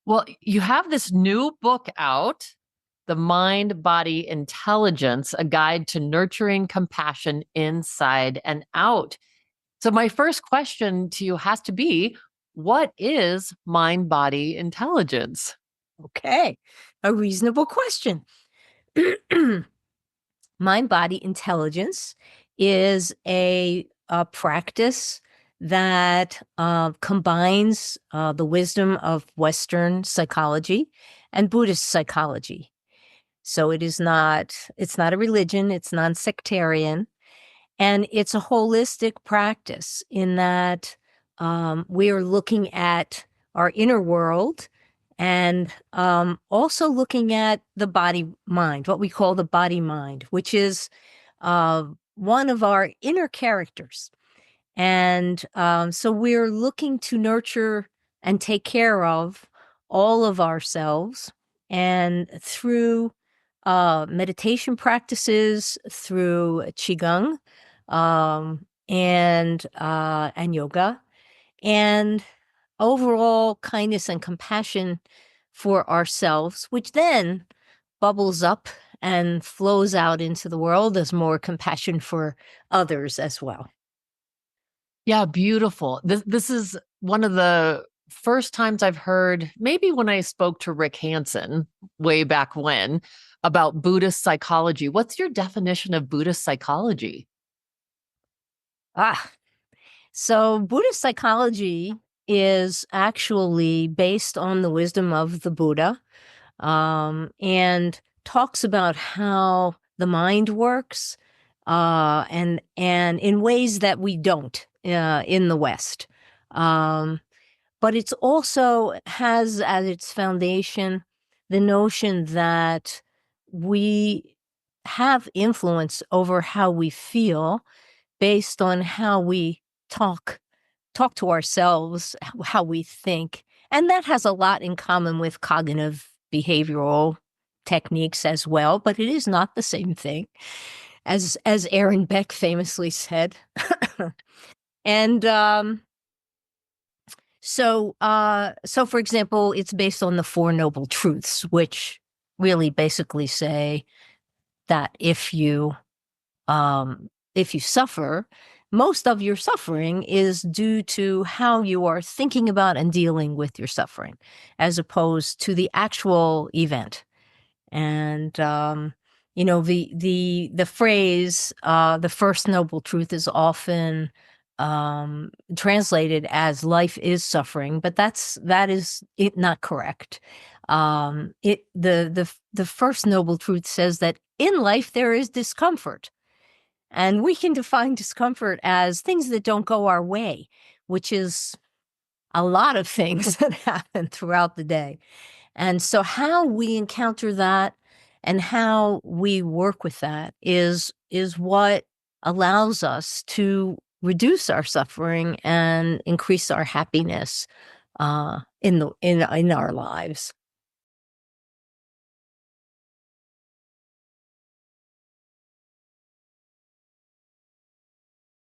Well, you have this new book out, The Mind Body Intelligence, a guide to nurturing compassion inside and out. So, my first question to you has to be, what is mind body intelligence? Okay, a reasonable question. Mind body intelligence is a practice that combines the wisdom of Western psychology and Buddhist psychology. So it's not a religion, it's non-sectarian, and it's a holistic practice in that we are looking at our inner world and also looking at the body mind, what we call the body mind, which is one of our inner characters. And so we're looking to nurture and take care of all of ourselves. And through meditation practices, through qigong, and yoga, and overall kindness and compassion for ourselves, which then bubbles up and flows out into the world as more compassion for others as well. Yeah, beautiful. This is one of the first times I've heard, maybe when I spoke to Rick Hansen way back when, about Buddhist psychology. What's your definition of Buddhist psychology? Ah, so Buddhist psychology is actually based on the wisdom of the Buddha, and talks about how the mind works, and in ways that we don't in the West. Um, but it's also has as its foundation the notion that we have influence over how we feel based on how we talk to ourselves, how we think. And that has a lot in common with cognitive behavioral techniques as well, but it is not the same thing, as Aaron Beck famously said. And so for example, it's based on the Four Noble Truths, which really basically say that if you suffer, most of your suffering is due to how you are thinking about and dealing with your suffering, as opposed to the actual event. And the phrase "the first noble truth" is often translated as "life is suffering," but that is not correct. The first noble truth says that in life there is discomfort. And we can define discomfort as things that don't go our way, which is a lot of things that happen throughout the day. And so, how we encounter that and how we work with that is what allows us to reduce our suffering and increase our happiness in our lives.